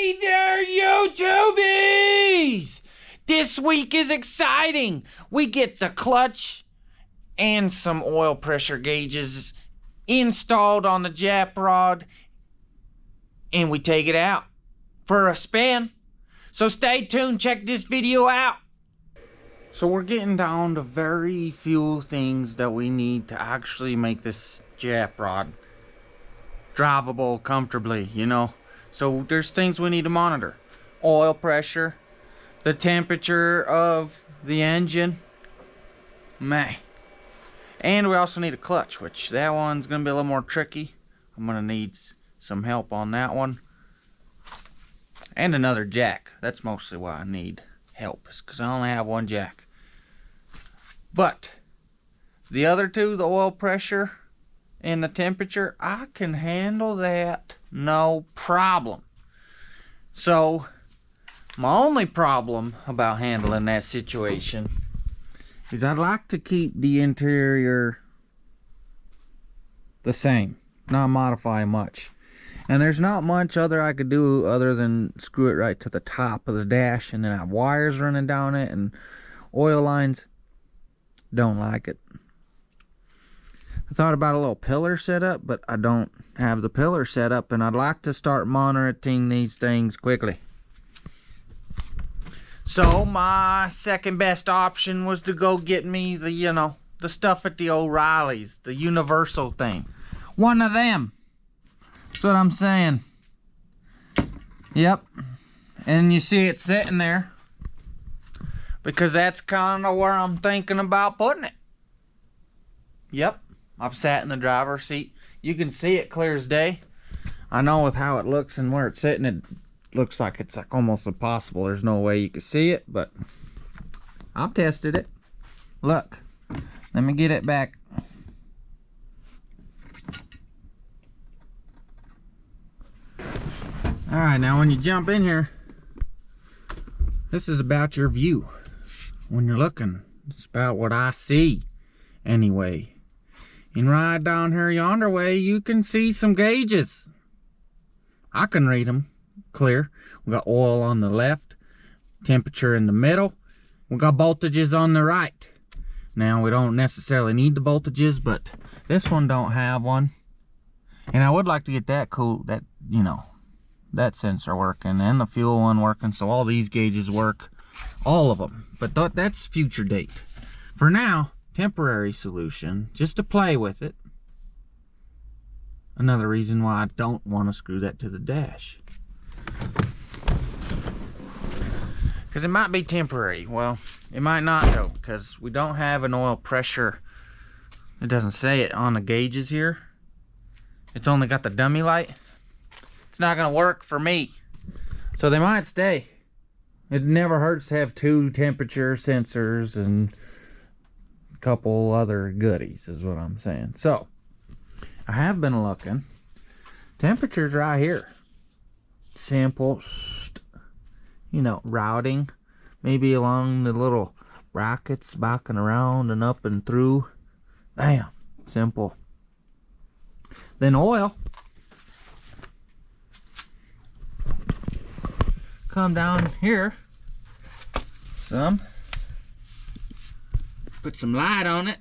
Hey there, YouTubies! This week is exciting. We get the clutch and some oil pressure gauges installed on the Jap rod, and we take it out for a spin. So stay tuned, check this video out. So we're getting down to very few things that we need to actually make this Jap rod drivable comfortably, you know. So there's things we need to monitor. Oil pressure, the temperature of the engine, man. And we also need a clutch, which that one's gonna be a little more tricky. I'm gonna need some help on that one. And another jack. That's mostly why I need help, is because I only have one jack. But the other two, the oil pressure and the temperature, I can handle that no problem. So my only problem about handling that situation is I'd like to keep the interior the same, not modify much. And there's not much other I could do other than screw it right to the top of the dash, and then I have wires running down it and oil lines. Don't like it. I thought about a little pillar setup, but I don't have the pillar set up, and I'd like to start monitoring these things quickly. So my second best option was to go get me the, you know, the stuff at the O'Reilly's, the universal thing. One of them. That's what I'm saying. Yep. And you see it sitting there, because that's kind of where I'm thinking about putting it. Yep. I've sat in the driver's seat. You can see it clear as day. I know with how it looks and where it's sitting, it looks like it's like almost impossible. There's no way you can see it, but I've tested it. Look. Let me get it back. Alright, now when you jump in here, this is about your view. When you're looking, it's about what I see anyway. And right down here yonder way, you can see some gauges. I can read them clear. We got oil on the left, temperature in the middle. We got voltages on the right. Now we don't necessarily need the voltages, but this one don't have one. And I would like to get that you know, that sensor working and the fuel one working, so all these gauges work, all of them. But that's future date. For now, temporary solution, just to play with it. Another reason why I don't want to screw that to the dash, because it might be temporary. Well, it might not though, because we don't have an oil pressure. It doesn't say it on the gauges here. It's only got the dummy light. It's not gonna work for me, so they might stay. It never hurts to have two temperature sensors and a couple other goodies, is what I'm saying. So I have been looking. Temperature's right here. Simple, you know, routing, maybe along the little brackets, backing around and up and through. Bam, simple. Then oil. Come down here some, put some light on it.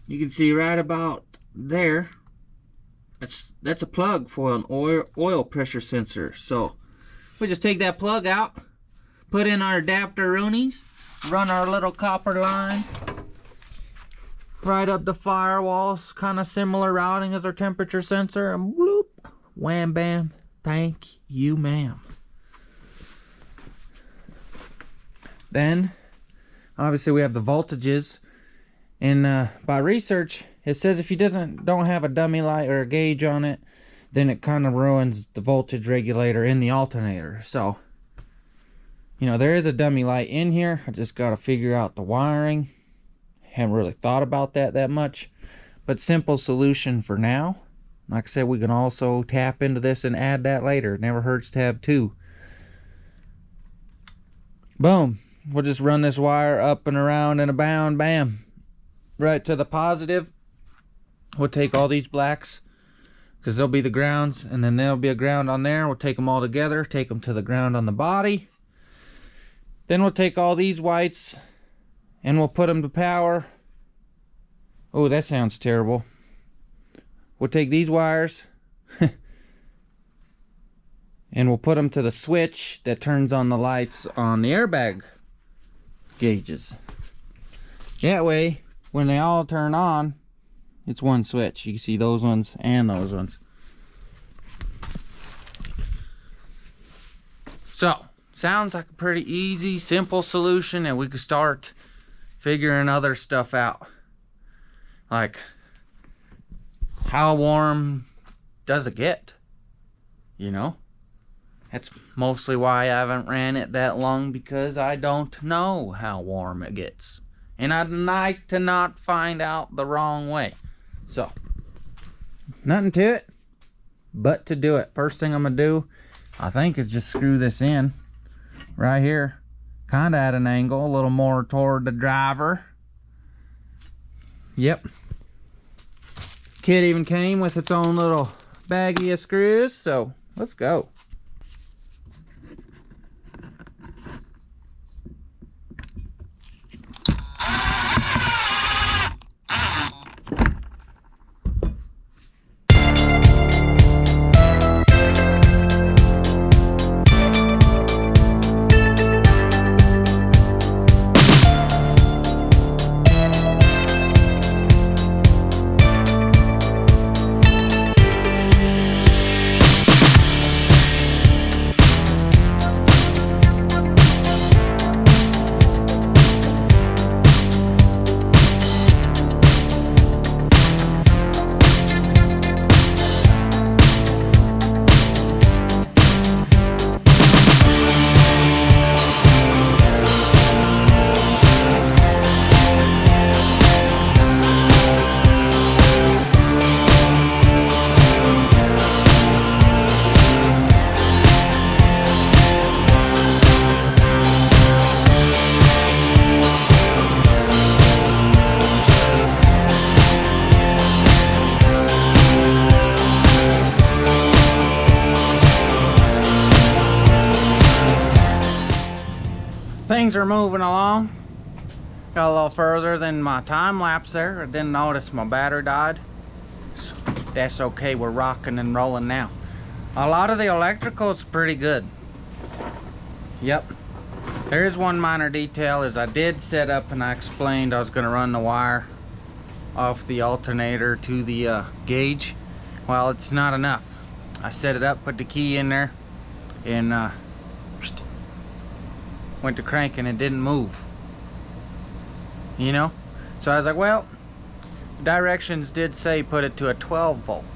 You can see right about there, that's a plug for an oil pressure sensor. So we just take that plug out, put in our adapter roonies, run our little copper line right up the firewalls, kind of similar routing as our temperature sensor, and bloop, wham bam, thank you ma'am. Then obviously we have the voltages, and by research it says if you don't have a dummy light or a gauge on it, then it kind of ruins the voltage regulator in the alternator. So, you know, there is a dummy light in here. I just got to figure out the wiring. Haven't really thought about that much, but simple solution for now. Like I said, we can also tap into this and add that later. It never hurts to have two. Boom. We'll just run this wire up and around and abound, bam, right to the positive. We'll take all these blacks, because there'll be the grounds, and then there'll be a ground on there. We'll take them all together, take them to the ground on the body. Then we'll take all these whites and we'll put them to power. Oh, that sounds terrible. We'll take these wires and we'll put them to the switch that turns on the lights on the airbag gauges. That way, when they all turn on, it's one switch. You can see those ones and those ones. So, sounds like a pretty easy, simple solution, and we could start figuring other stuff out. Like, how warm does it get? You know? That's mostly why I haven't ran it that long, because I don't know how warm it gets. And I'd like to not find out the wrong way. So, nothing to it but to do it. First thing I'm going to do, I think, is just screw this in right here. Kind of at an angle, a little more toward the driver. Yep. Kit even came with its own little baggie of screws, so let's go. Things are moving along. Got a little further than my time lapse there. I didn't notice my battery died. So that's okay, we're rocking and rolling now. A lot of the electrical is pretty good. Yep. There is one minor detail, is I did set up, and I explained I was going to run the wire off the alternator to the gauge. Well, it's not enough. I set it up, put the key in there, and went to crank and it didn't move. You know? So I was like, well, directions did say put it to a 12 volt.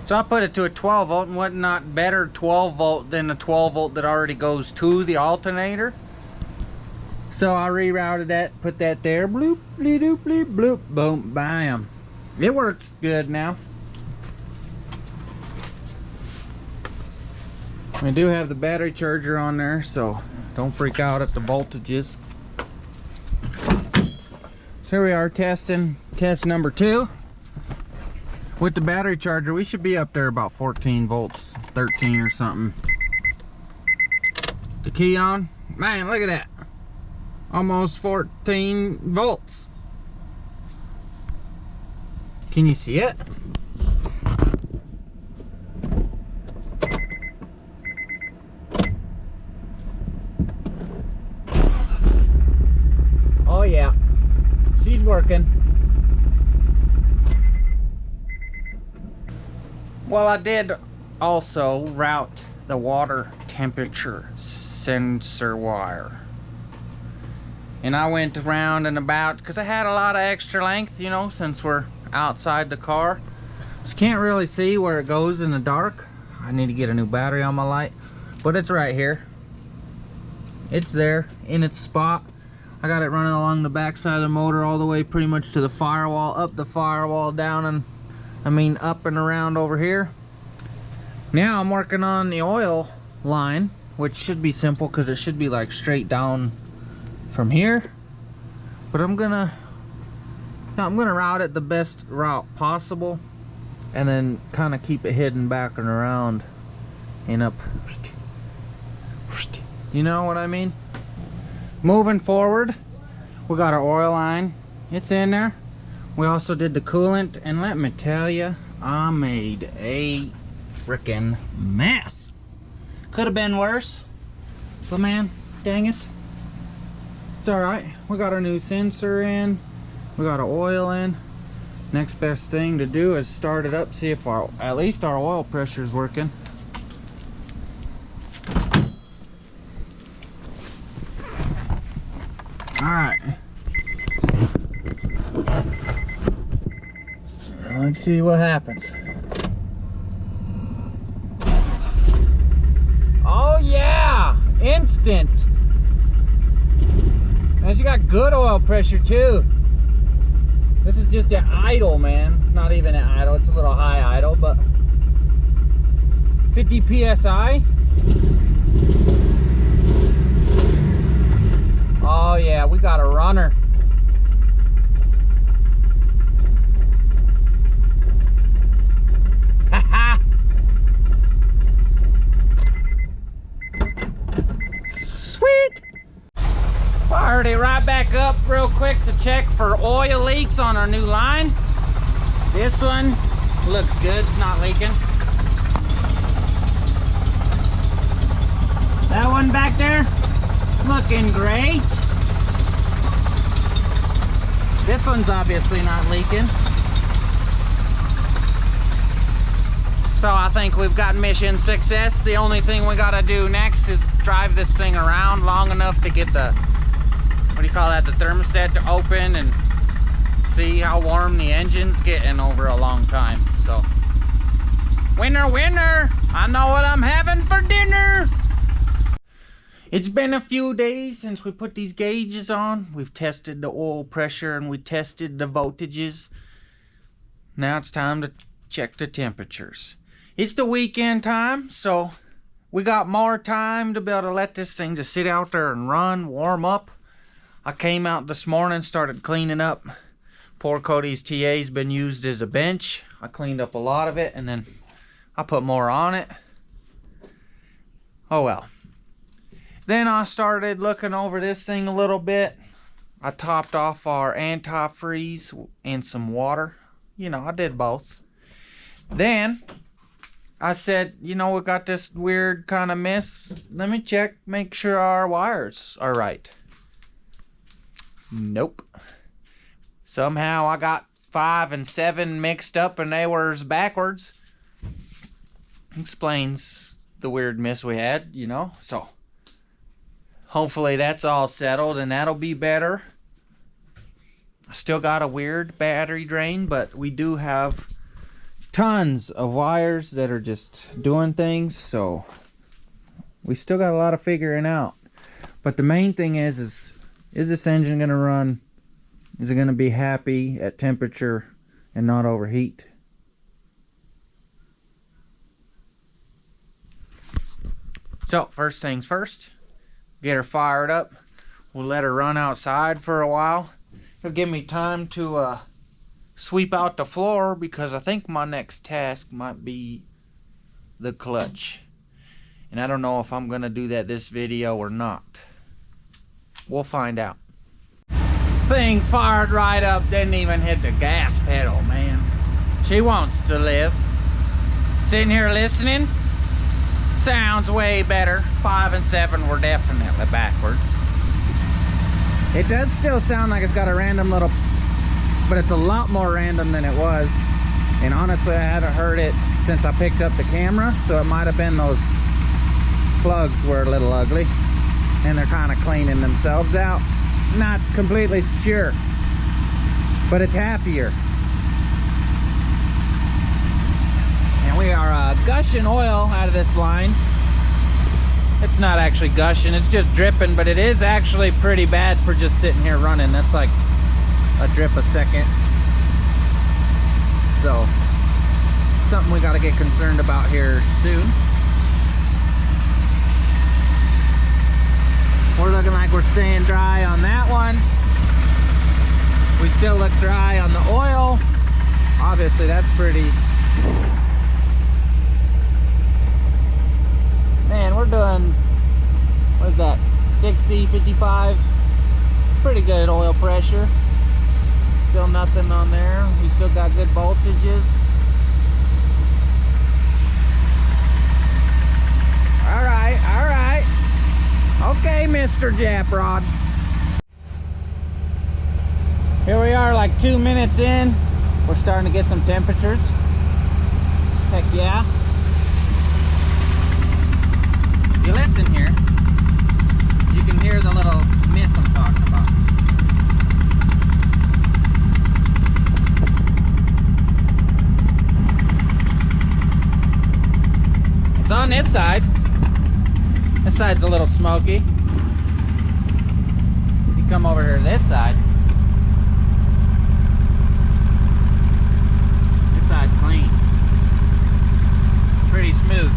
So I put it to a 12 volt, and what not better 12 volt than a 12 volt that already goes to the alternator. So I rerouted that, put that there, bloop, bleep, doop, bleep, bloop, boom, bam. It works good now. We do have the battery charger on there, so don't freak out at the voltages. So here we are testing test number 2 with the battery charger. We should be up there about 14 volts, 13 or something. The key on, man, look at that, almost 14 volts. Can you see it? Oh yeah, she's working. Well, I did also route the water temperature sensor wire. And I went around and about, because I had a lot of extra length, you know, since we're outside the car. Just can't really see where it goes in the dark. I need to get a new battery on my light. But it's right here. It's there in its spot. I got it running along the back side of the motor all the way pretty much to the firewall, up the firewall, down and up and around over here. Now I'm working on the oil line, which should be simple because it should be like straight down from here. But I'm gonna route it the best route possible. and then kind of keep it hidden back and around and up. You know what I mean? Moving forward, we got our oil line. It's in there. We also did the coolant, and let me tell you, I made a freaking mess. Could have been worse, but man, dang it. It's alright. We got our new sensor in. We got our oil in. Next best thing to do is start it up, see if at least our oil pressure is working. Alright. Let's see what happens. Oh yeah! Instant! Man, you got good oil pressure too. This is just an idle, man. Not even an idle, it's a little high idle, but 50 psi. Oh yeah, we got a runner. Sweet! Fired it right back up real quick to check for oil leaks on our new line. This one looks good, it's not leaking. That one back there, looking great. This one's obviously not leaking. So I think we've got mission success. The only thing we gotta do next is drive this thing around long enough to get the, what do you call that, the thermostat to open and see how warm the engine's getting over a long time. So, winner, winner, I know what I'm having for dinner. It's been a few days since we put these gauges on. We've tested the oil pressure and we tested the voltages. Now it's time to check the temperatures. It's the weekend time, so we got more time to be able to let this thing just sit out there and run, warm up. I came out this morning, started cleaning up. Poor Cody's TA's been used as a bench. I cleaned up a lot of it and then I put more on it. Oh well. Then I started looking over this thing a little bit. I topped off our antifreeze and some water. You know, I did both. Then I said, you know, we got this weird kind of mess. Let me check, make sure our wires are right. Nope. Somehow I got 5 and 7 mixed up and they were backwards. Explains the weird mess we had, you know. So hopefully that's all settled and that'll be better. I still got a weird battery drain, but we do have tons of wires that are just doing things, so we still got a lot of figuring out. But the main thing is this engine gonna run? Is it gonna be happy at temperature and not overheat? So first things first, get her fired up. We'll let her run outside for a while. It'll give me time to sweep out the floor because I think my next task might be the clutch. And I don't know if I'm gonna do that this video or not. We'll find out. Thing fired right up, didn't even hit the gas pedal, man. She wants to live. Sitting here listening, sounds way better. 5 and 7 were definitely backwards. It does still sound like it's got a random little, but it's a lot more random than it was. And honestly, I haven't heard it since I picked up the camera, so it might have been those plugs were a little ugly and they're kind of cleaning themselves out. Not completely sure, but it's happier. And we are gushing oil out of this line. It's not actually gushing, it's just dripping, but it is actually pretty bad for just sitting here running. That's like a drip a second. So, something we gotta get concerned about here soon. We're looking like we're staying dry on that one. We still look dry on the oil. Obviously that's pretty Man, we're doing, what is that, 60, 55? Pretty good oil pressure. Still nothing on there. We still got good voltages. Alright, alright. Okay, Mr. Japrod. Here we are, like 2 minutes in. We're starting to get some temperatures. Heck yeah. If you listen here, you can hear the little mist I'm talking about. It's on this side. This side's a little smoky. You come over here to this side. This side's clean. Pretty smooth.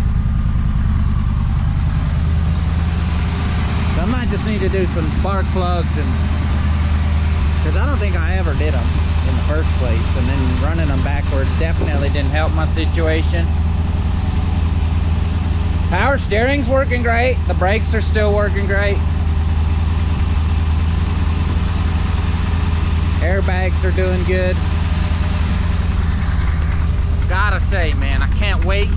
So I might just need to do some spark plugs, and because I don't think I ever did them in the first place, and then running them backwards definitely didn't help my situation. Power steering's working great. The brakes are still working great. Airbags are doing good. Gotta say, man, I can't wait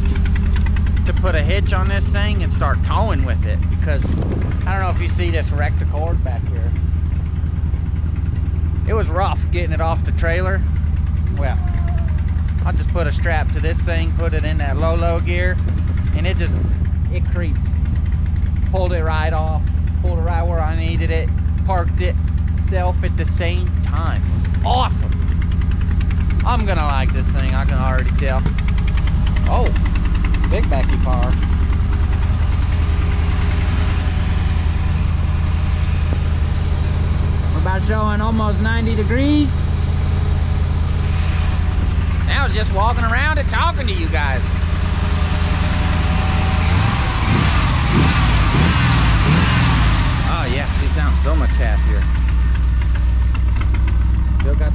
to put a hitch on this thing and start towing with it, because I don't know if you see this wrecked cord back here. It was rough getting it off the trailer. Well, I'll just put a strap to this thing, put it in that low gear, and it creeped. Pulled it right off, pulled it right where I needed it, parked it self at the same time. It's awesome. I'm gonna like this thing, I can already tell. Oh, big backy power. We're about showing almost 90 degrees. Now I was just walking around and talking to you guys. Oh yeah, he sounds so much happier. Still got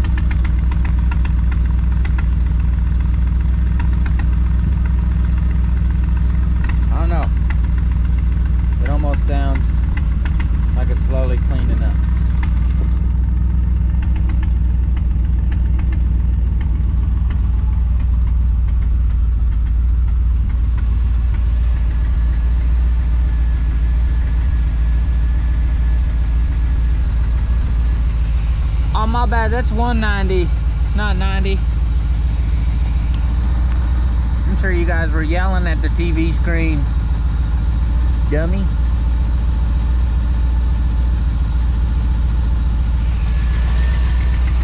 I don't know. It almost sounds like it's slowly cleaning up. Oh, my bad, that's 190, not 90. I'm sure you guys were yelling at the TV screen. Dummy.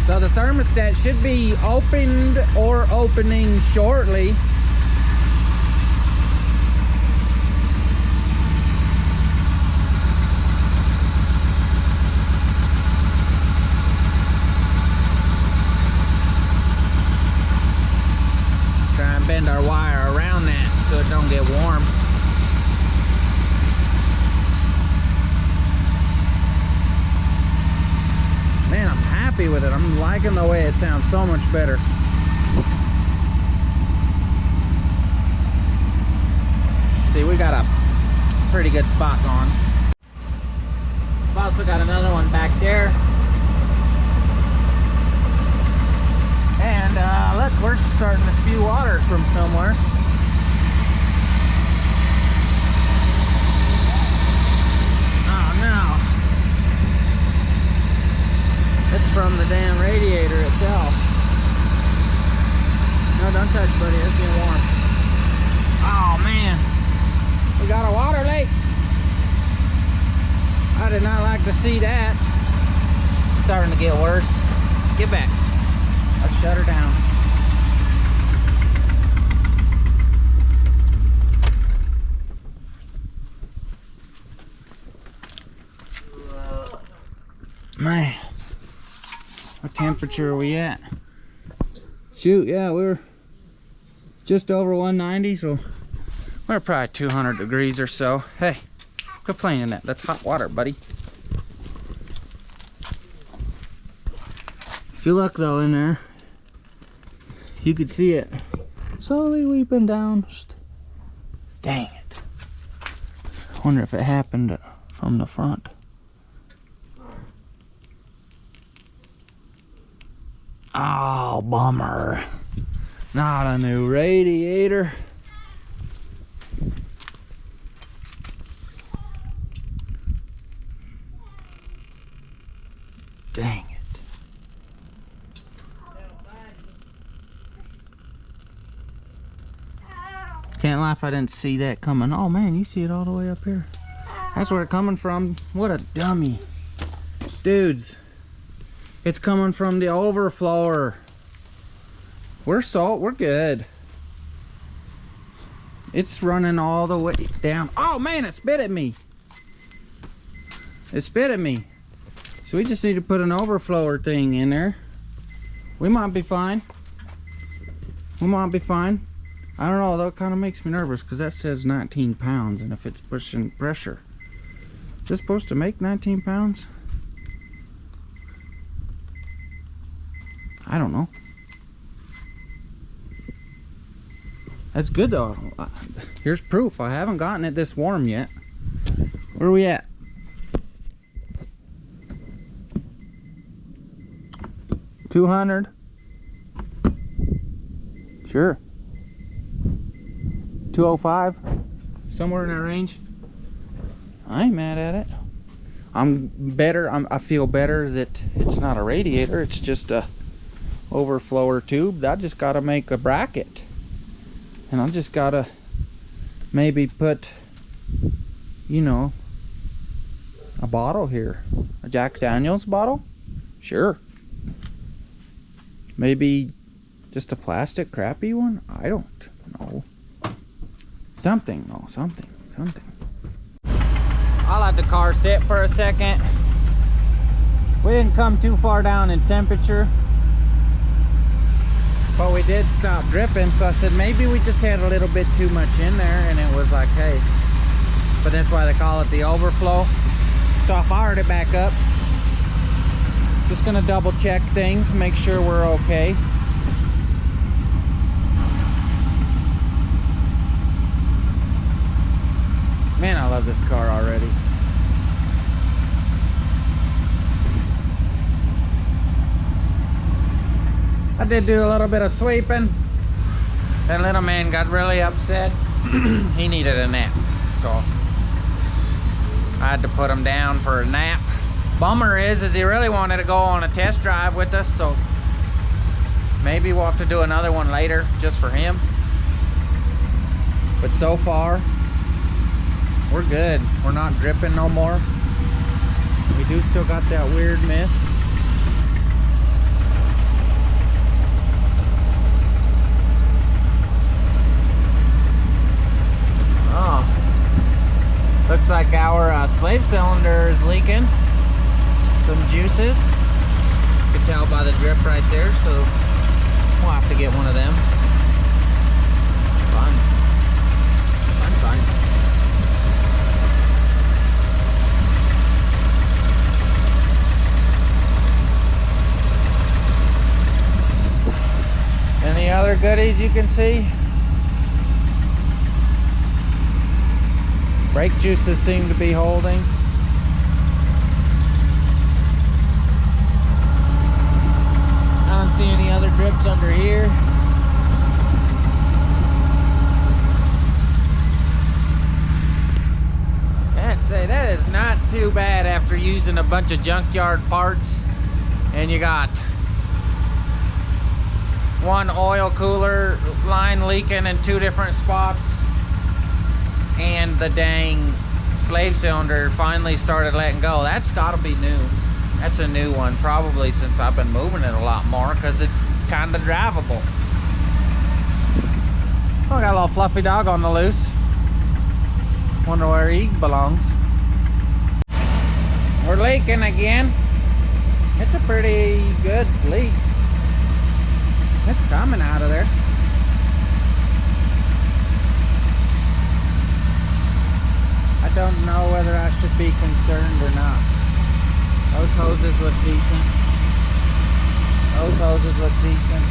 So the thermostat should be opened or opening shortly. Try and bend our wire around that so it don't get warm. Man, I'm happy with it. I'm liking the way it sounds so much better. See, we got a pretty good spot going. We've also got another one back there. And look, we're starting to spew water from somewhere. Oh no. It's from the damn radiator itself. No, don't touch, buddy. It's getting warm. Oh man. We got a water leak. I did not like to see that. It's starting to get worse. Get back. Let's shut her down. Man, what temperature are we at? Shoot, yeah, we're just over 190, so we're probably 200 degrees or so. Hey, quit playing in that. That's hot water, buddy. If you look though in there, you could see it slowly weeping down. Dang it. Wonder if it happened from the front. Oh, bummer. Not a new radiator. Dang it. Can't lie if I didn't see that coming. Oh man, you see it all the way up here. That's where it's coming from. What a dummy. Dudes, it's coming from the overflower. We're good. It's running all the way down. Oh man, it spit at me. It spit at me. So we just need to put an overflower thing in there. We might be fine. We might be fine. I don't know, that kind of makes me nervous because that says 19 pounds, and if it's pushing pressure. Is this supposed to make 19 pounds? I don't know. That's good though. Here's proof. I haven't gotten it this warm yet. Where are we at? $200. Sure. 205. Somewhere in that range. I ain't mad at it. I'm better. I feel better that it's not a radiator. It's just a overflower tube. I just gotta make a bracket. And I just gotta maybe put, you know, a bottle here. A Jack Daniels bottle? Sure. Maybe just a plastic crappy one? I don't know. Something, no, something. I let the car sit for a second. We didn't come too far down in temperature, but we did stop dripping, so I said maybe we just had a little bit too much in there, and it was like, hey. But that's why they call it the overflow. So I fired it back up. Just gonna double check things, make sure we're okay. Man, I love this car already. I did do a little bit of sweeping. That little man got really upset. He needed a nap, so I had to put him down for a nap. Bummer is he really wanted to go on a test drive with us, so maybe we'll have to do another one later just for him. But so far, we're good. We're not dripping no more. We do still got that weird mist. Oh, looks like our slave cylinder is leaking some juices. You can tell by the drip right there, so we'll have to get one of them. Fun. Any other goodies you can see? Brake juices seem to be holding. I don't see any other drips under here. I'd say that is not too bad after using a bunch of junkyard parts. And you got one oil cooler line leaking in 2 different spots, and the dang slave cylinder finally started letting go. That's gotta be new. That's a new one, probably since I've been moving it a lot more, because it's kind of drivable. Oh, I got a little fluffy dog on the loose. Wonder where he belongs. We're leaking again. It's a pretty good leak. It's coming out of there. I don't know whether I should be concerned or not. Those hoses look decent. Those hoses look decent.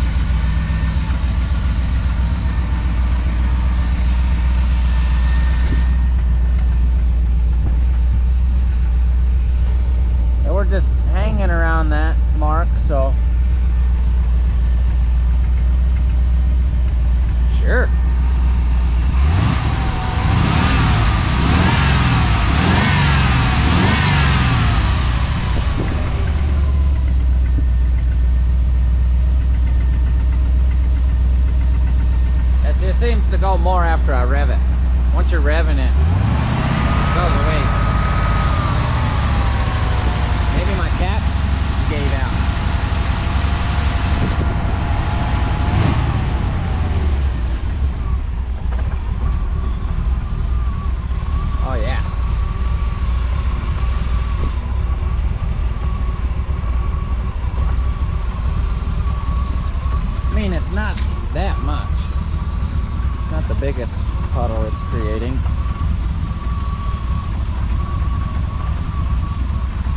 more after I rev it. Once you're revving it, it goes away. Maybe my cap gave out. Oh yeah. I mean, it's not that much. It's not the biggest puddle it's creating.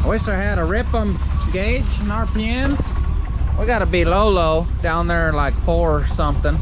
I wish I had a rip-em gauge and RPMs. We gotta be low down there like 4 or something.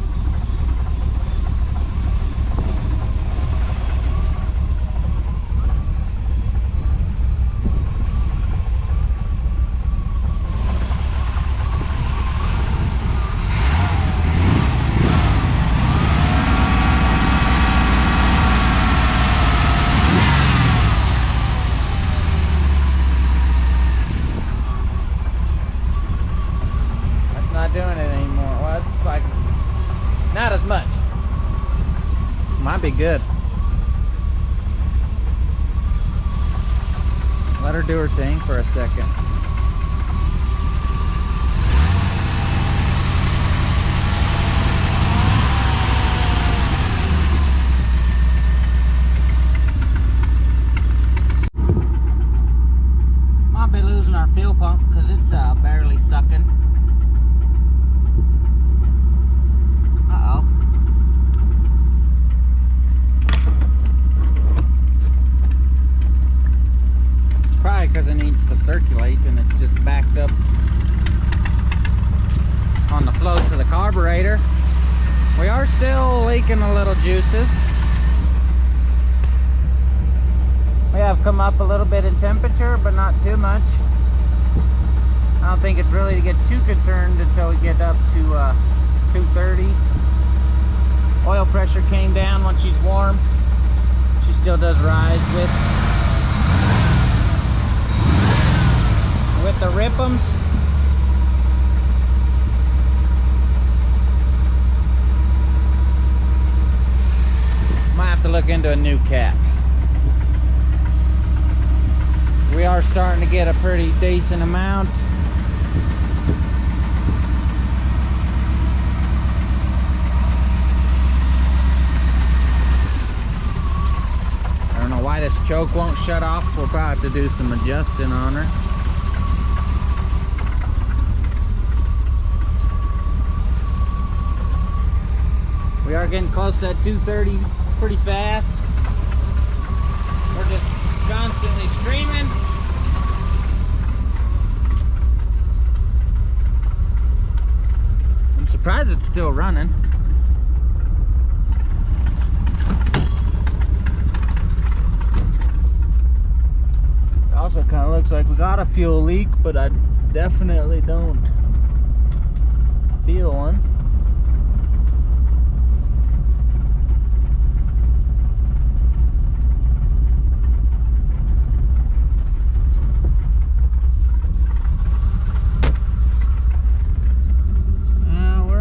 Doing it anymore. Well, it's like not as much. Might be good. Let her do her thing for a second. Might be losing our fuel pump because it's barely sucking. Because it needs to circulate and it's just backed up on the floats of the carburetor. We are still leaking a little juices. We have come up a little bit in temperature, but not too much. I don't think it's really to get too concerned until we get up to 230. Oil pressure came down once she's warm. She still does rise with the rip-ems. Might have to look into a new cap. We are starting to get a pretty decent amount. I don't know why this choke won't shut off. We'll probably have to do some adjusting on her. We are getting close to that 230 pretty fast. We're just constantly screaming. I'm surprised it's still running. It also kind of looks like we got a fuel leak, but I definitely don't feel one.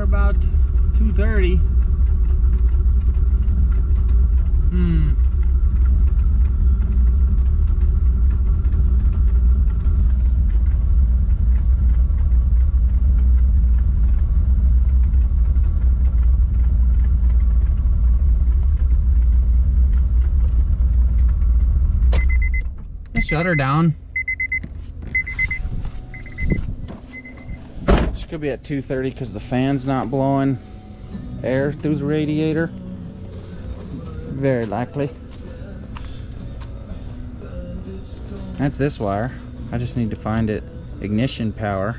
About 230. Shut her down. She could be at 230 because the fan's not blowing air through the radiator. Very likely. That's this wire. I just need to find it ignition power,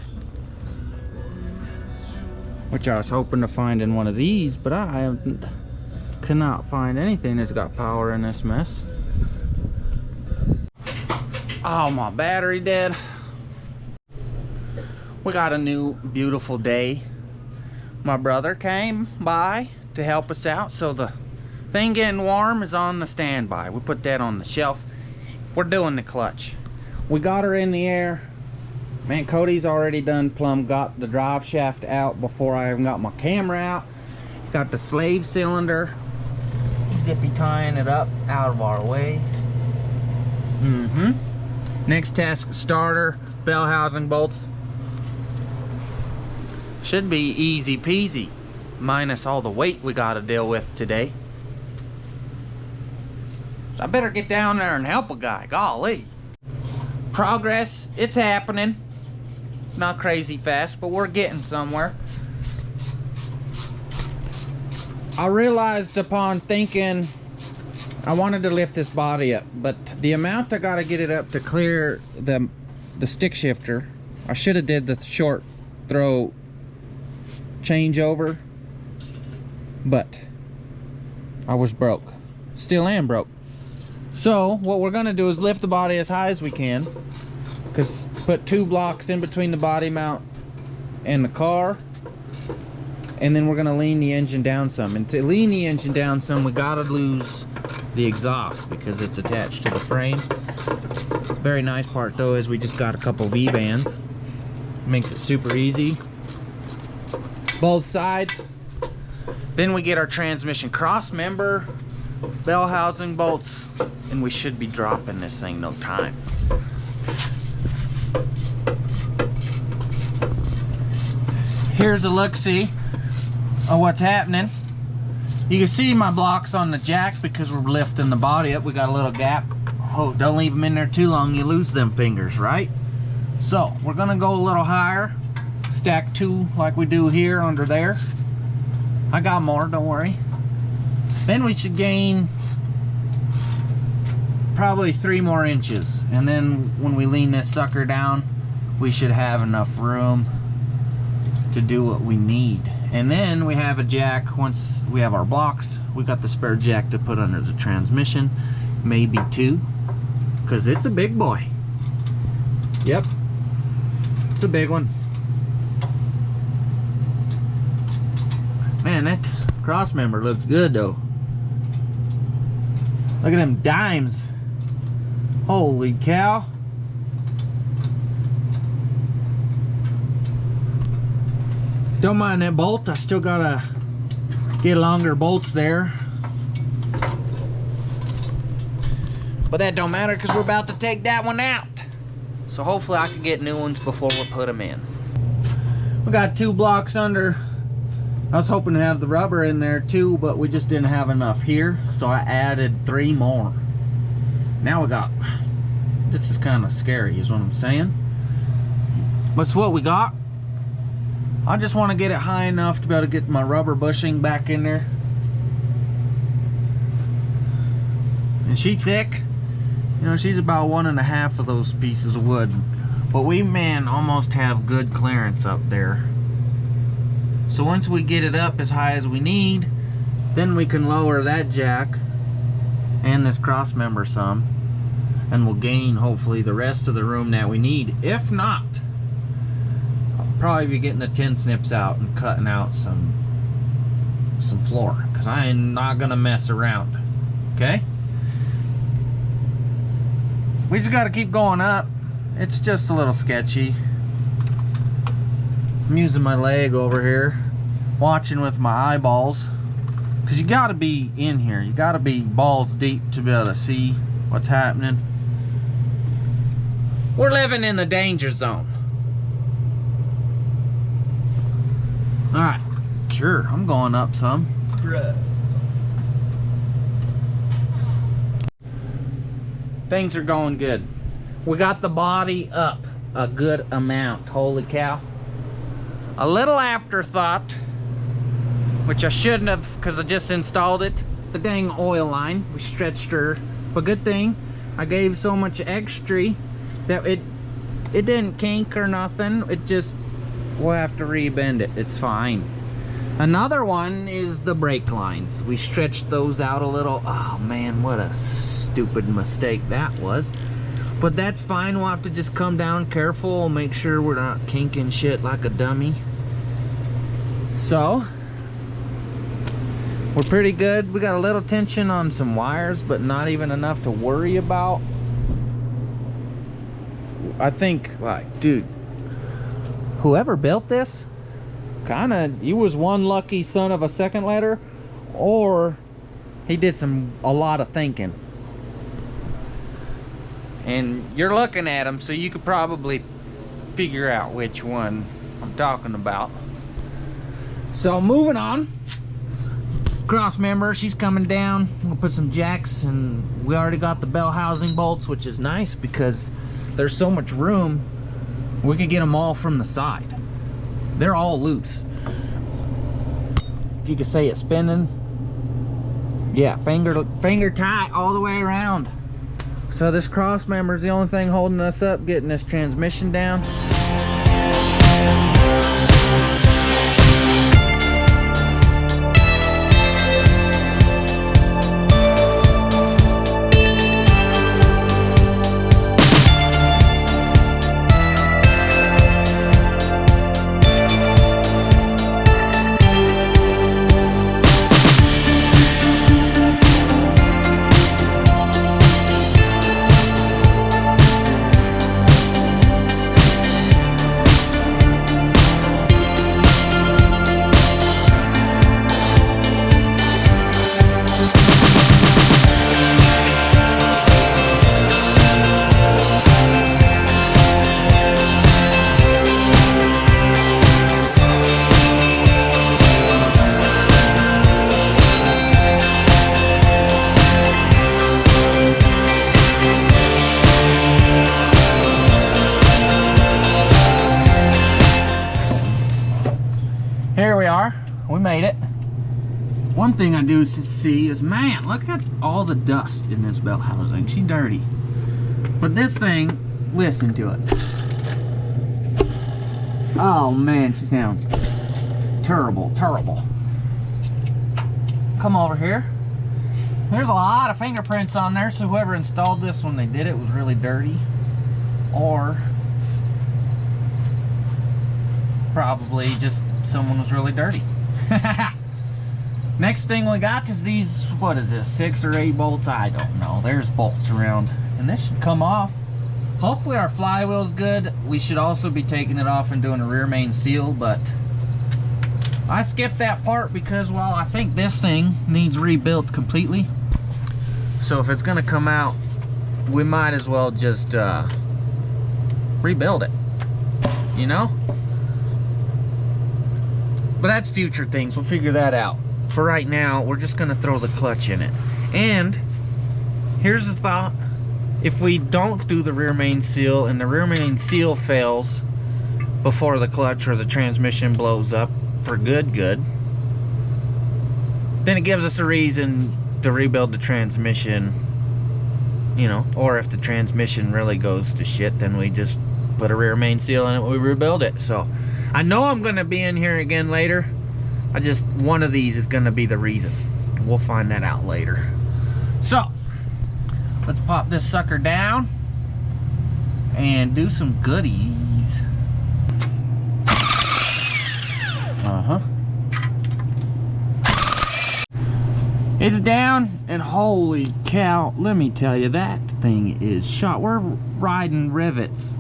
which I was hoping to find in one of these, but I cannot find anything that's got power in this mess. Oh, my battery dead. We got a new beautiful day. My brother came by to help us out, so the thing getting warm is on the standby. We put that on the shelf. We're doing the clutch. We got her in the air. Man, Cody's already done plumb got the drive shaft out before I even got my camera out. Got the slave cylinder zippy tying it up out of our way. Next task, starter, bell housing bolts. Should be easy peasy, minus all the weight we gotta deal with today. So I better get down there and help a guy, golly. Progress, it's happening. Not crazy fast, but we're getting somewhere. I realized upon thinking I wanted to lift this body up, but the amount I gotta get it up to clear the stick shifter, I should have did the short throw changeover, but I was broke. Still am broke. So what we're gonna do is lift the body as high as we can, because put 2 blocks in between the body mount and the car, and then we're gonna lean the engine down some. And to lean the engine down some, we gotta lose the exhaust because it's attached to the frame. Very nice part though is we just got a couple V-bands. Makes it super easy. Both sides. Then we get our transmission cross member, bell housing bolts, and we should be dropping this thing no time. Here's a look-see of what's happening. You can see my blocks on the jack because we're lifting the body up. We got a little gap. Oh, don't leave them in there too long, you lose them fingers, right? So we're gonna go a little higher, stack 2 like we do here under there. I got more, don't worry. Then we should gain probably 3 more inches, and then when we lean this sucker down, we should have enough room to do what we need. And then we have a jack. Once we have our blocks, we got the spare jack to put under the transmission, maybe 2, because it's a big boy. Yep, it's a big one. Man, that cross member looks good though. Look at them dimes. Holy cow. Don't mind that bolt. I still gotta get longer bolts there. But that don't matter because we're about to take that one out. So hopefully I can get new ones before we put them in. We got 2 blocks under. I was hoping to have the rubber in there too, but we just didn't have enough here. So I added 3 more. Now we got, this is kind of scary is what I'm saying. That's what we got. I just want to get it high enough to be able to get my rubber bushing back in there. And she's thick. You know, she's about 1.5 of those pieces of wood. But we, man, almost have good clearance up there. So once we get it up as high as we need, then we can lower that jack and this cross member some. And we'll gain, hopefully, the rest of the room that we need. If not, probably be getting the tin snips out and cutting out some floor, because I am not gonna mess around. Okay, we just got to keep going up. It's just a little sketchy. I'm using my leg over here, watching with my eyeballs, because you got to be in here. You got to be balls deep to be able to see what's happening. We're living in the danger zone. Alright, sure, I'm going up some. Things are going good. We got the body up a good amount. Holy cow. A little afterthought, which I shouldn't have because I just installed it. The dang oil line. We stretched her. But good thing I gave so much extra that it didn't kink or nothing. It just, we'll have to rebend it. It's fine. Another one is the brake lines. We stretched those out a little. Oh man, what a stupid mistake that was. But that's fine. We'll have to just come down careful, make sure we're not kinking shit like a dummy. So we're pretty good. We got a little tension on some wires, but not even enough to worry about. I think, like, dude, whoever built this, he was one lucky son of a second letter, or He did a lot of thinking. And you're looking at him, so you could probably figure out which one I'm talking about. So moving on. Cross member, she's coming down. I'm gonna put some jacks, and we already got the bell housing bolts, which is nice because there's so much room. We could get them all from the side. They're all loose. If you could say it's spinning. Yeah, finger tight all the way around. So this cross member is the only thing holding us up, getting this transmission down. Here we are. We made it. One thing I do see is, man, look at all the dust in this belt housing. She's dirty. But this thing, listen to it. Oh man, she sounds terrible, terrible. Come over here. There's a lot of fingerprints on there, so whoever installed this when they did it was really dirty. Or probably just someone was really dirty. Next thing we got is these, what is this, 6 or 8 bolts? I don't know. There's bolts around, and this should come off. Hopefully our flywheel's good. We should also be taking it off and doing a rear main seal, but I skipped that part because, well, I think this thing needs rebuilt completely. So if it's gonna come out, we might as well just rebuild it, you know? But that's future things. We'll figure that out. For right now, we're just gonna throw the clutch in it. And here's the thought. If we don't do the rear main seal and the rear main seal fails before the clutch or the transmission blows up for good, then it gives us a reason to rebuild the transmission, you know. Or if the transmission really goes to shit, then we just put a rear main seal in it, we rebuild it. So I know I'm gonna be in here again later. One of these is gonna be the reason. We'll find that out later. So let's pop this sucker down and do some goodies. It's down, and holy cow, let me tell you, that thing is shot. We're riding rivets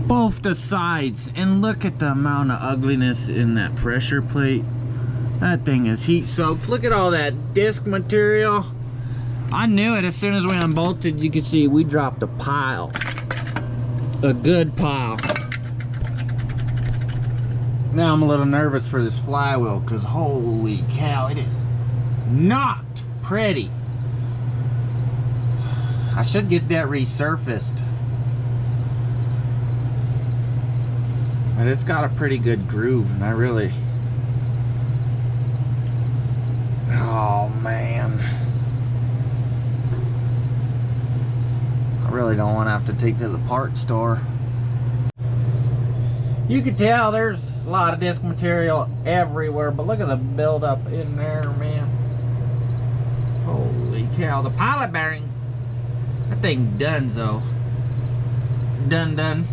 both the sides, and look at the amount of ugliness in that pressure plate. That thing is heat soaked. Look at all that disc material. I knew it as soon as we unbolted. You can see we dropped a pile, a good pile. Now I'm a little nervous for this flywheel because holy cow, it is not pretty. I should get that resurfaced. But it's got a pretty good groove, and I really... Oh man. I really don't want to have to take to the parts store. You can tell there's a lot of disc material everywhere, but look at the buildup in there, man. Holy cow. The pilot bearing, that thing donezo. Done.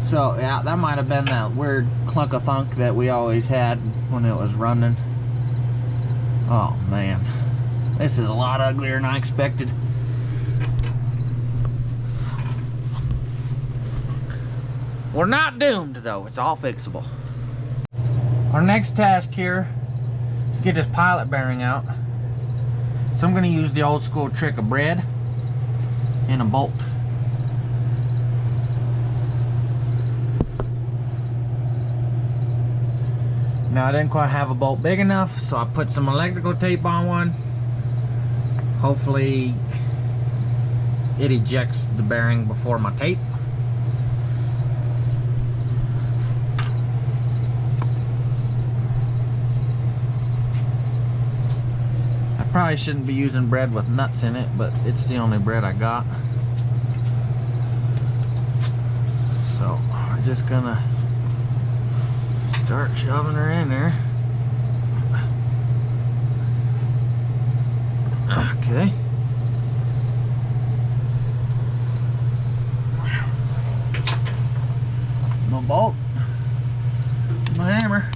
So, yeah, that might have been that weird clunk-a-thunk that we always had when it was running. Oh, man. This is a lot uglier than I expected. We're not doomed, though. It's all fixable. Our next task here is Let's get this pilot bearing out. So I'm going to use the old school trick of bread and a bolt. Now I didn't quite have a bolt big enough, so I put some electrical tape on one. Hopefully it ejects the bearing before my tape. I probably shouldn't be using bread with nuts in it, but it's the only bread I got. So we're just gonna start shoving her in there. Okay. My bolt, my hammer.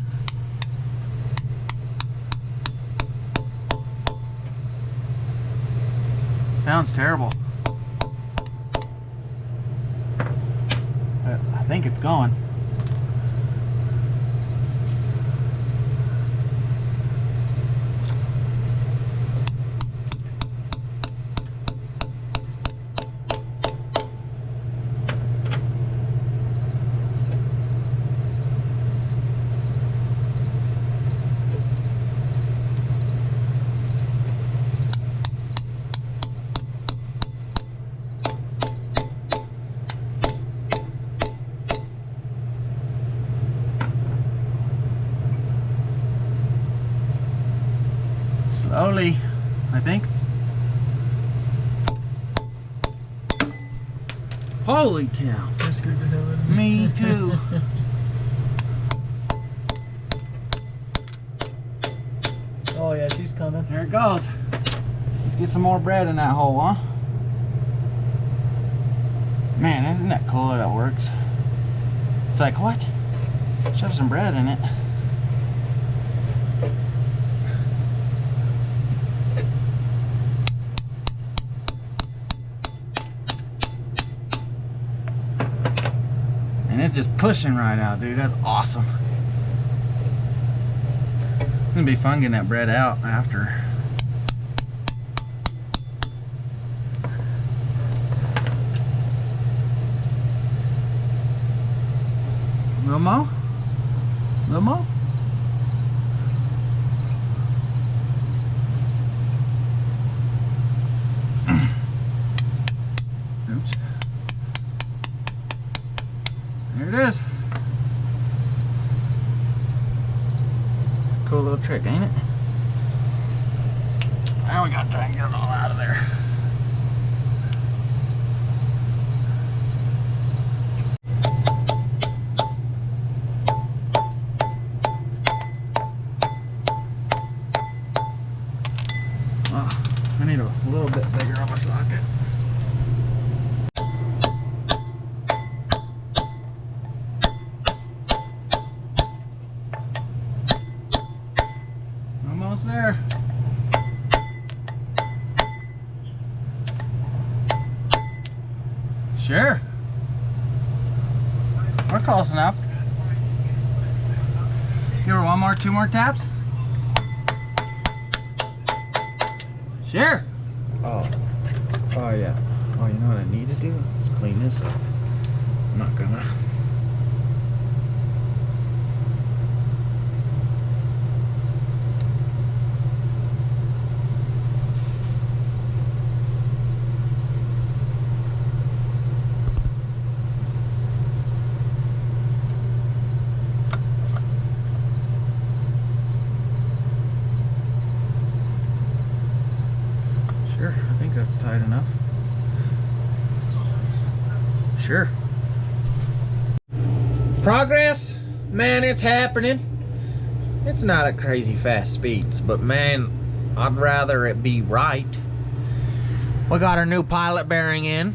Sounds terrible. I think it's going. Slowly, I think. Holy cow. I scared the hell out of Me too. Oh yeah, she's coming. There it goes. Let's get some more bread in that hole, huh? Man, isn't that cool that it works? It's like, what? Shove some bread in it. And it's just pushing right out, dude. That's awesome. It's gonna be fun getting that bread out after. Little more? Little more? Oops. There it is. Cool little trick, ain't it? Now we gotta try and get it all out of there. Oh, I need a little bit bigger of a socket. Almost there. Sure. We're close enough. Give her one more, two more taps. Sure. Oh yeah. Oh, you know what I need to do? Let's clean this up. I'm not gonna. Sure, I think that's tight enough. Sure. Progress, man, it's happening. It's not at crazy fast speeds, but man, I'd rather it be right. We got our new pilot bearing in.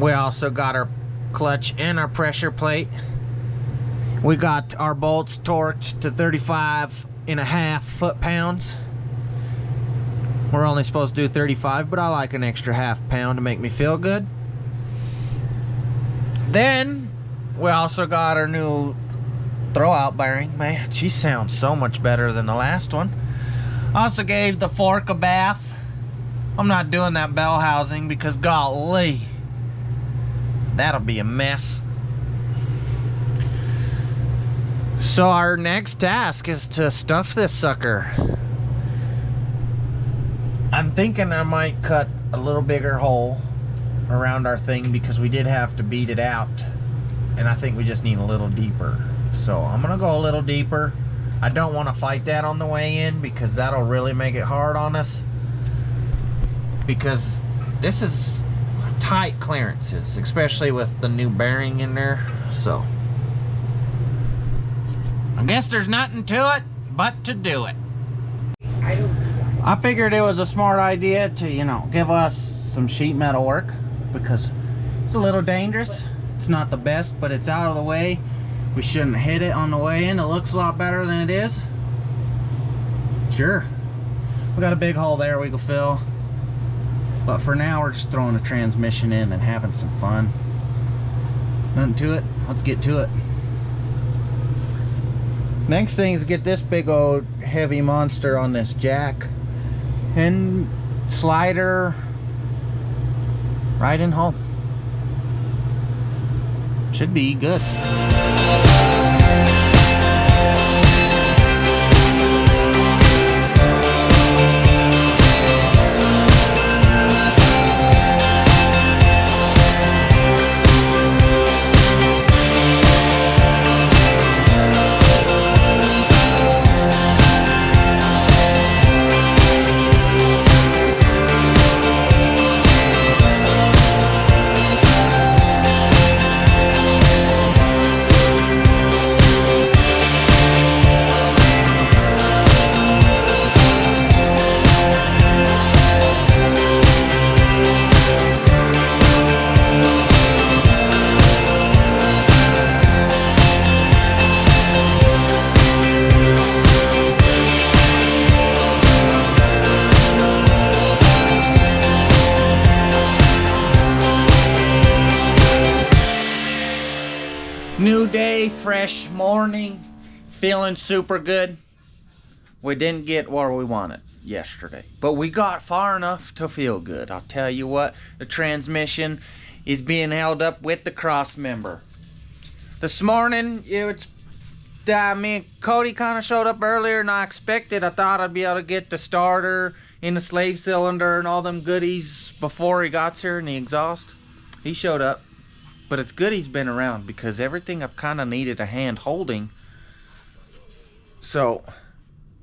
We also got our clutch and our pressure plate. We got our bolts torqued to 35.5 foot-pounds. We're only supposed to do 35, but I like an extra half pound to make me feel good. Then we also got our new throwout bearing. Man, she sounds so much better than the last one. Also gave the fork a bath. I'm not doing that bell housing because golly, that'll be a mess. So our next task is to stuff this sucker. I'm thinking I might cut a little bigger hole around our thing because we did have to beat it out, and I think we just need a little deeper. So I'm gonna go a little deeper. I don't want to fight that on the way in because that'll really make it hard on us, because this is tight clearances, especially with the new bearing in there. So I guess there's nothing to it but to do it. I figured it was a smart idea to, you know, give us some sheet metal work because it's a little dangerous. It's not the best, but it's out of the way. We shouldn't hit it on the way in. It looks a lot better than it is. Sure. We got a big hole there we can fill. But for now, we're just throwing the transmission in and having some fun. Nothing to it. Let's get to it. Next thing is get this big old heavy monster on this jack and slider right in home. Should be good. New day, fresh morning, feeling super good. We didn't get where we wanted yesterday, but we got far enough to feel good. I'll tell you what, the transmission is being held up with the cross member. This morning, me and Cody kind of showed up earlier than I expected. I thought I'd be able to get the starter in the slave cylinder and all them goodies before he got here and the exhaust. He showed up. But it's good he's been around because everything I've kind of needed a hand holding. So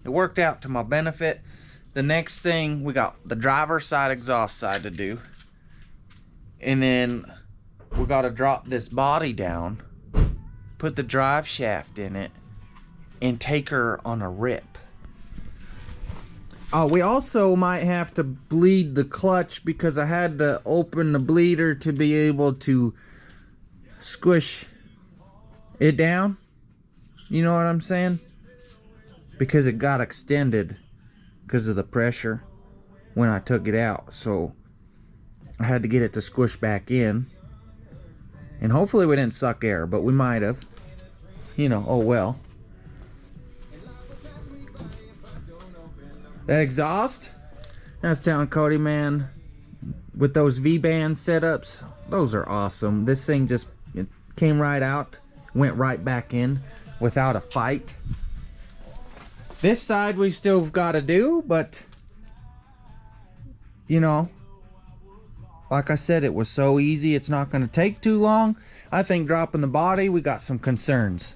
it worked out to my benefit. The next thing, we got the driver's side exhaust side to do. And then we got to drop this body down, put the drive shaft in it, and take her on a rip. Oh, we also might have to bleed the clutch because I had to open the bleeder to be able to squish it down, you know what I'm saying, because it got extended because of the pressure when I took it out. So I had to get it to squish back in, and hopefully we didn't suck air, but we might have, you know. Oh well. That exhaust, I was telling Cody, man, with those V-band setups, those are awesome. This thing just came right out, went right back in without a fight. This side we still got to do, but you know, like I said, it was so easy. It's not going to take too long. I think dropping the body, we got some concerns.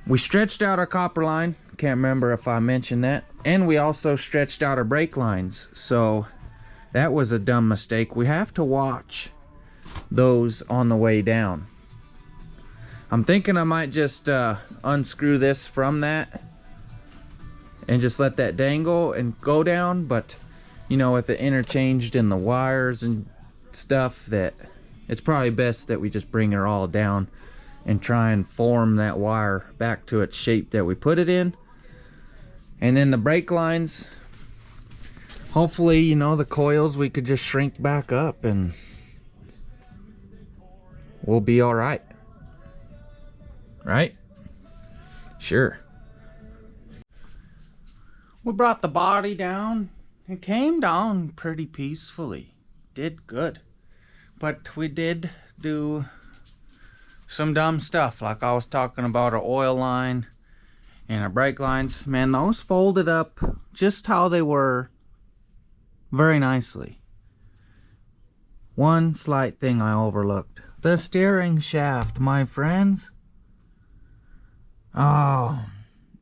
We stretched out our copper line. Can't remember if I mentioned that. And we also stretched out our brake lines. So that was a dumb mistake. We have to watch those on the way down. I'm thinking I might just unscrew this from that and just let that dangle and go down, but you know, with it interchanged in the wires and stuff, that it's probably best that we just bring her all down and try and form that wire back to its shape that we put it in. And then the brake lines, hopefully, you know, the coils we could just shrink back up and we'll be all right. Right? Sure. We brought the body down. It came down pretty peacefully. Did good. But we did do some dumb stuff, like I was talking about our oil line and our brake lines. Man, those folded up just how they were very nicely. One slight thing I overlooked. The steering shaft, my friends. Oh,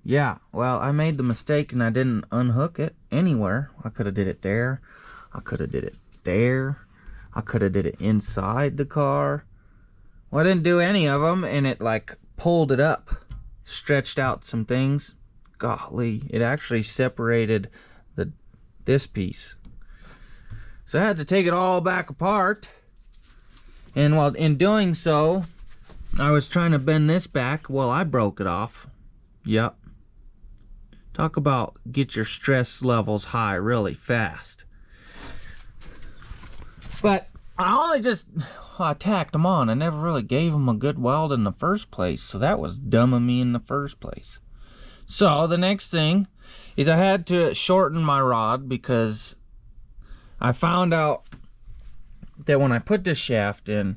yeah. Well, I made the mistake and I didn't unhook it anywhere. I could have did it there. I could have did it there. I could have did it inside the car. Well, I didn't do any of them, and it like pulled it up, stretched out some things. Golly, it actually separated this piece. So I had to take it all back apart. And while in doing so, I was trying to bend this back. Well, I broke it off. Yep. Talk about get your stress levels high really fast. But I only just tacked them on. I never really gave them a good weld in the first place. So that was dumb of me in the first place. So the next thing is I had to shorten my rod because I found out that when I put this shaft in,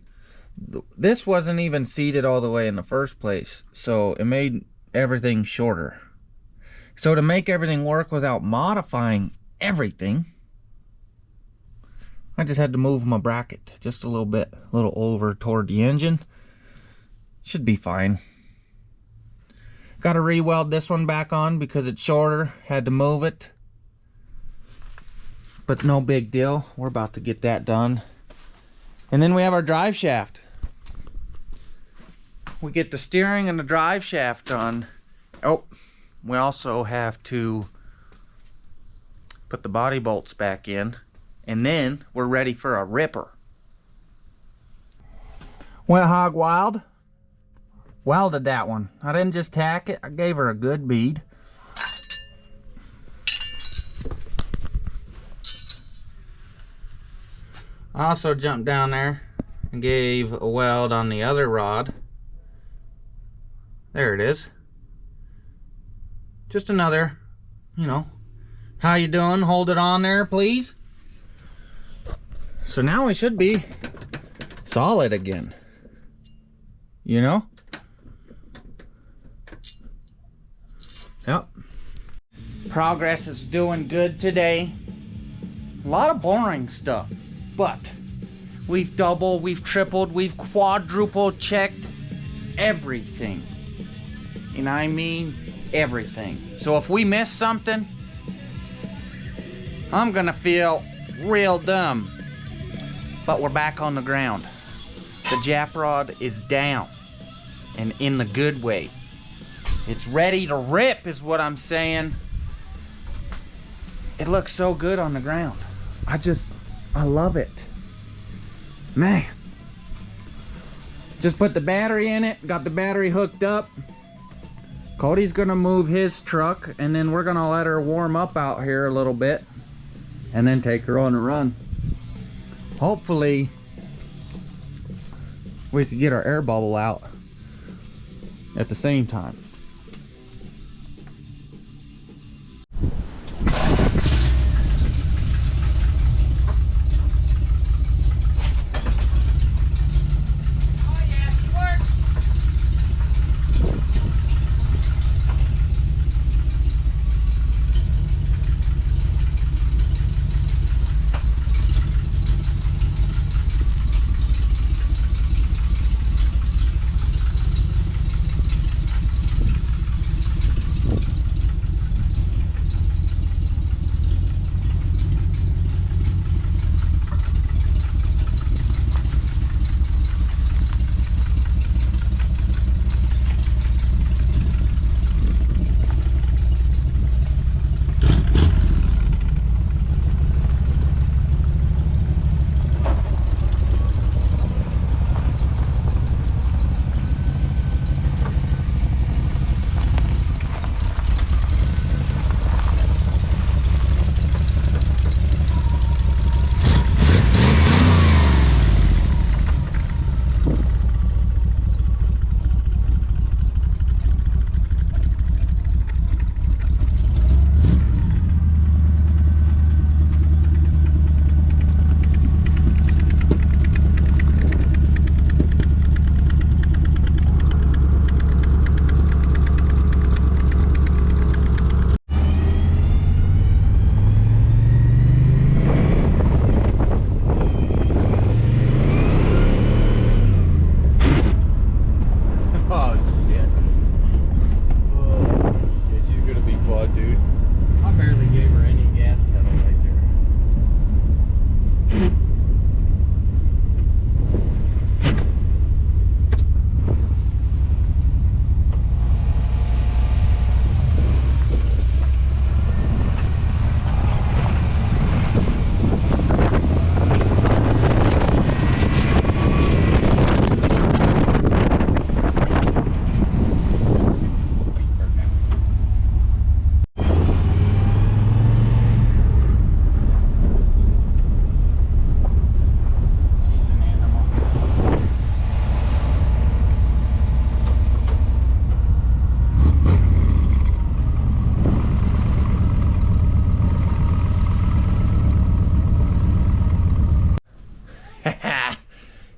this wasn't even seated all the way in the first place. So it made everything shorter. So to make everything work without modifying everything, I just had to move my bracket just a little bit, a little over toward the engine. Should be fine. Got to re-weld this one back on because it's shorter. Had to move it. But no big deal. We're about to get that done. And then we have our drive shaft. We get the steering and the drive shaft done. Oh, we also have to put the body bolts back in. And then we're ready for a ripper. Went hog wild. Welded that one. I didn't just tack it. I gave her a good bead. I also jumped down there and gave a weld on the other rod. There it is. Just another, you know, how you doing? Hold it on there, please. So now we should be solid again. You know? Yep. Progress is doing good today. A lot of boring stuff. But we've doubled, we've tripled, we've quadruple checked everything. And I mean everything. So if we miss something, I'm gonna feel real dumb. But we're back on the ground. The jap rod is down. And in the good way. It's ready to rip is what I'm saying. It looks so good on the ground. I love it. Man. Just put the battery in it. Got the battery hooked up. Cody's gonna move his truck. And then we're gonna let her warm up out here a little bit. And then take her on a run. Hopefully we could get our air bubble out at the same time.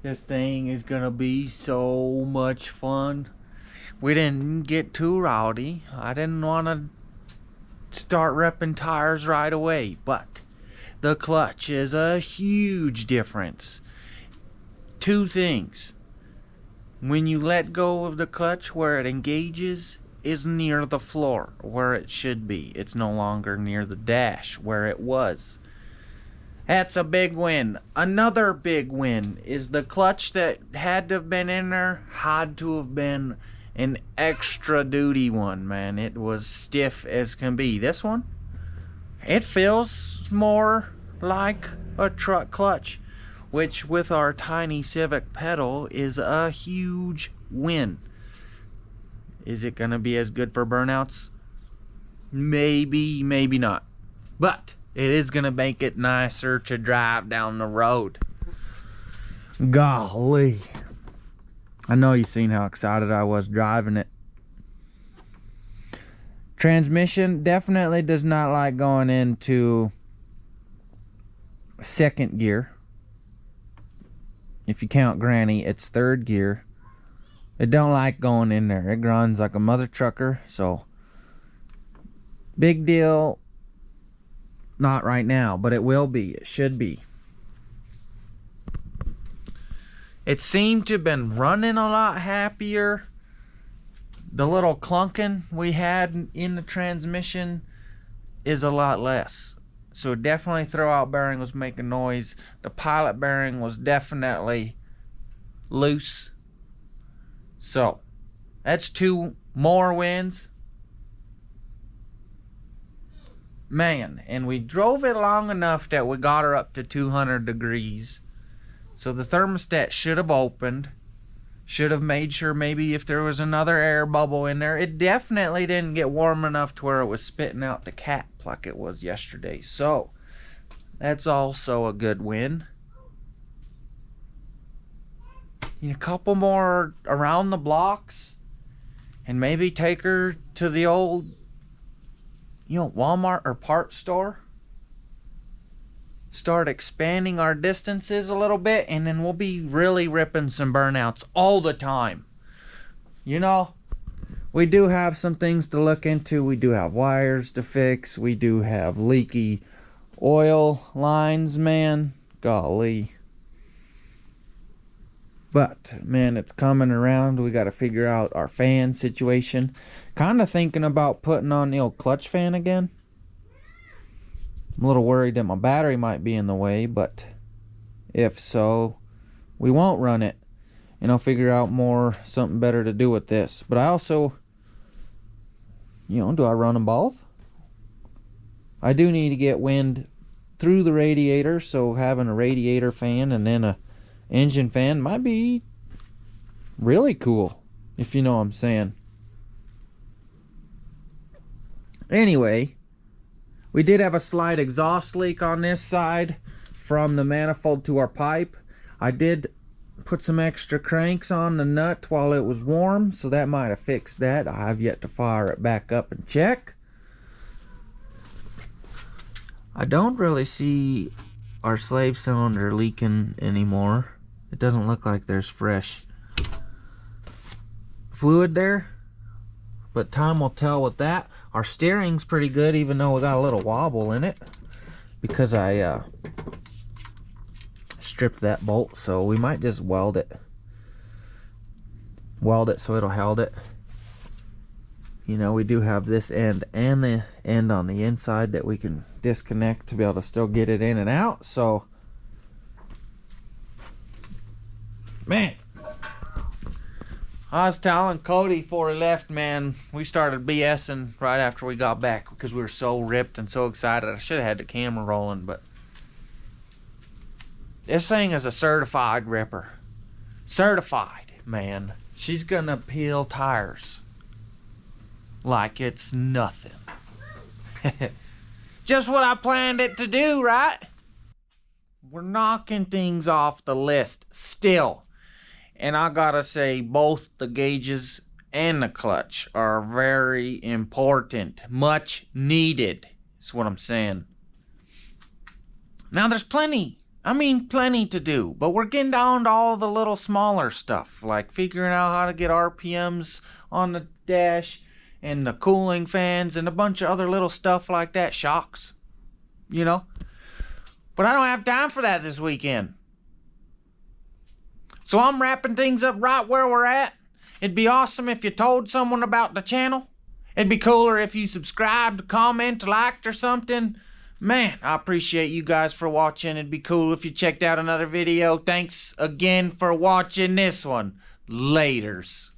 This thing is gonna be so much fun. We didn't get too rowdy. I didn't want to start repping tires right away, but the clutch is a huge difference. Two things. When you let go of the clutch, where it engages is near the floor, where it should be. It's no longer near the dash, where it was. That's a big win. Another big win is the clutch that had to have been in there had to have been an extra duty one, man. It was stiff as can be. This one, it feels more like a truck clutch, which with our tiny Civic pedal is a huge win. Is it gonna be as good for burnouts? Maybe, maybe not. But it is gonna make it nicer to drive down the road. Golly. I know you've seen how excited I was driving it. Transmission definitely does not like going into second gear. If you count Granny, it's third gear. It don't like going in there. It runs like a mother trucker, so big deal. Not right now, but it will be. It should be. It seemed to have been running a lot happier. The little clunking we had in the transmission is a lot less. So definitely throwout bearing was making noise. The pilot bearing was definitely loose. So that's 2 more wins. Man, and we drove it long enough that we got her up to 200 degrees. So the thermostat should have opened. Should have made sure maybe if there was another air bubble in there. It definitely didn't get warm enough to where it was spitting out the cap like it was yesterday. So that's also a good win. A couple more around the blocks and maybe take her to the old, Walmart or parts store. Start expanding our distances a little bit, and then we'll be really ripping some burnouts all the time. We do have some things to look into. We do have wires to fix. We do have leaky oil lines, man. Golly. But, man, it's coming around. We got to figure out our fan situation. Kind of thinking about putting on the old clutch fan again. I'm a little worried that my battery might be in the way, but if so, we won't run it. And I'll figure out something better to do with this. But I also, do I run them both? I do need to get wind through the radiator, so having a radiator fan and then a engine fan might be really cool, if you know what I'm saying. Anyway, we did have a slight exhaust leak on this side from the manifold to our pipe. I did put some extra cranks on the nut while it was warm, so that might have fixed that. I have yet to fire it back up and check. I don't really see our slave cylinder leaking anymore. It doesn't look like there's fresh fluid there, but time will tell with that. Our steering's pretty good, even though we got a little wobble in it because I stripped that bolt, so we might just weld it so it'll hold it. We do have this end and the end on the inside that we can disconnect to be able to still get it in and out. So, man, I was telling Cody before he left, man, we started BSing right after we got back because we were so ripped and so excited. I should have had the camera rolling, but this thing is a certified ripper. Certified, man. She's gonna peel tires like it's nothing. Just what I planned it to do, right? We're knocking things off the list still. And I gotta say, both the gauges and the clutch are very important. Much needed, is what I'm saying. Now, there's plenty I mean, plenty to do, but we're getting down to all the little smaller stuff, like figuring out how to get RPMs on the dash and the cooling fans and a bunch of other little stuff like that, shocks, you know. But I don't have time for that this weekend. So I'm wrapping things up right where we're at. It'd be awesome if you told someone about the channel. It'd be cooler if you subscribed, comment, liked, or something. Man, I appreciate you guys for watching. It'd be cool if you checked out another video. Thanks again for watching this one. Laters.